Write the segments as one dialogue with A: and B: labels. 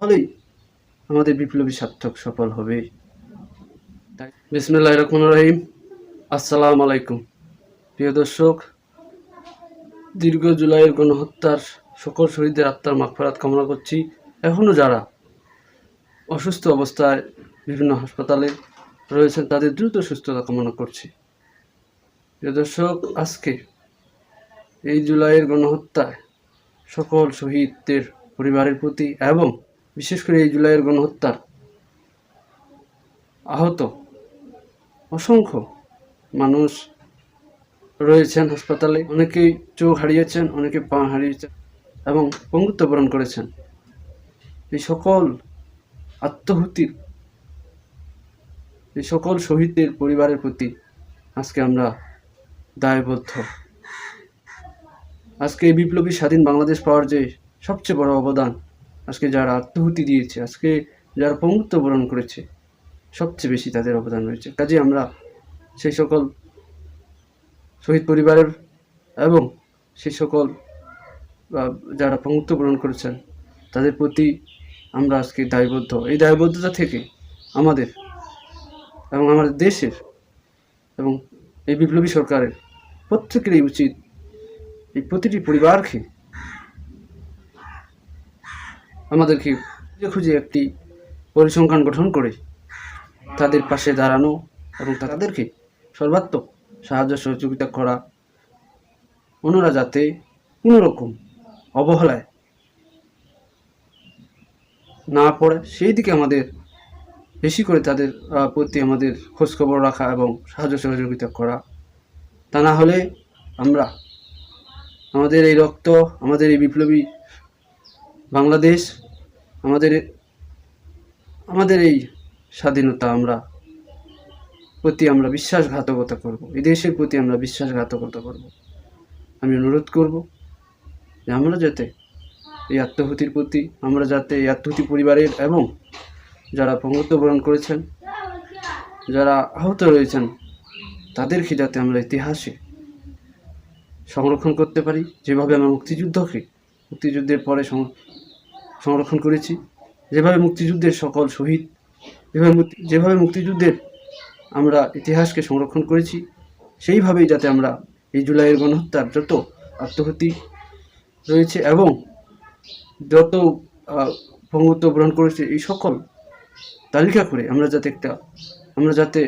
A: তাহলেই আমাদের বিপ্লবী সার্থক সফল হবে। বিসমিল্লাহির রহমানির রহিম। আসসালামু আলাইকুম প্রিয় দর্শক, দীর্ঘ জুলাইয়ের গণহত্যার সকল শহীদদের আত্মার মাগফিরাত কামনা করছি। এখনও যারা অসুস্থ অবস্থায় বিভিন্ন হাসপাতালে রয়েছেন তাদের দ্রুত সুস্থতা কামনা করছি। প্রিয় দর্শক, আজকে এই জুলাইয়ের গণহত্যায় সকল শহীদদের পরিবারের প্রতি এবং বিশেষ করে এই জুলাইয়ের গণহত্যার আহত অসংখ্য মানুষ রয়েছেন হাসপাতালে। অনেকেই চোখ হারিয়েছেন, অনেকে পা হারিয়েছেন এবং পঙ্গুত্ব বরণ করেছেন। এই সকল আত্মহুতির, এই সকল শহীদদের পরিবারের প্রতি আজকে আমরা দায়বদ্ধ। আজকে এই বিপ্লবী স্বাধীন বাংলাদেশ পাওয়ার যে সবচেয়ে বড় অবদান, আজকে যারা আত্মহুতি দিয়েছে, আজকে যারা পঙ্গুত্ব বরণ করেছে, সবচেয়ে বেশি তাদের অবদান রয়েছে। কাজে আমরা সেই সকল শহীদ পরিবারের এবং সেই সকল যারা পঙ্গুত্ব বরণ করেছেন তাদের প্রতি আমরা আজকে দায়বদ্ধ। এই দায়বদ্ধতা থেকে আমাদের এবং আমাদের দেশের এবং এই বিপ্লবী সরকারের প্রত্যেকেরই উচিত এই প্রতিটি পরিবারকে আমাদেরকে খুঁজে একটি পরিসংখ্যান গঠন করে তাদের পাশে দাঁড়ানো এবং তাদেরকে সর্বাত্মক সাহায্য সহযোগিতা করা, অন্যরা যাতে কোনোরকম অবহেলায় না পড়ে সেই দিকে আমাদের বেশি করে তাদের প্রতি আমাদের খোঁজখবর রাখা এবং সাহায্য সহযোগিতা করা। তা না হলে আমরা আমাদের এই রক্ত, আমাদের এই বিপ্লবী বাংলাদেশ, আমাদের এই স্বাধীনতা আমরা বিশ্বাসঘাতকতা করব, এই দেশের প্রতি আমরা বিশ্বাসঘাতকতা করব। আমি অনুরোধ করব যে আমরা যাতে এই আত্মহুতির প্রতি, আমরা যাতে এই আত্মহুতি পরিবারের এবং যারা পঙ্গুত্ব বরণ করেছেন, যারা আহত রয়েছেন, তাদেরকে যাতে আমরা ইতিহাসে সংরক্ষণ করতে পারি। যেভাবে আমরা মুক্তিযুদ্ধের পরে সংরক্ষণ করেছি, যেভাবে মুক্তিযুদ্ধের সকল শহীদ, যেভাবে মুক্তিযুদ্ধের আমরা ইতিহাসকে সংরক্ষণ করেছি, সেইভাবেই যাতে আমরা এই জুলাইয়ের গণহত্যার যত আত্মহুতি রয়েছে এবং যত পঙ্গুত্ব বরণ করেছে এই সকল তালিকা করে আমরা যাতে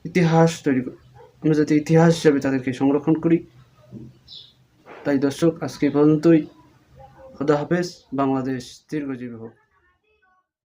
A: ইতিহাস তৈরি করি, আমরা যাতে ইতিহাস হিসাবে তাদেরকে সংরক্ষণ করি। তাই দর্শক, আজকে পর্যন্তই। খোদা হাফেজ। বাংলাদেশ দীর্ঘজীবী হোক।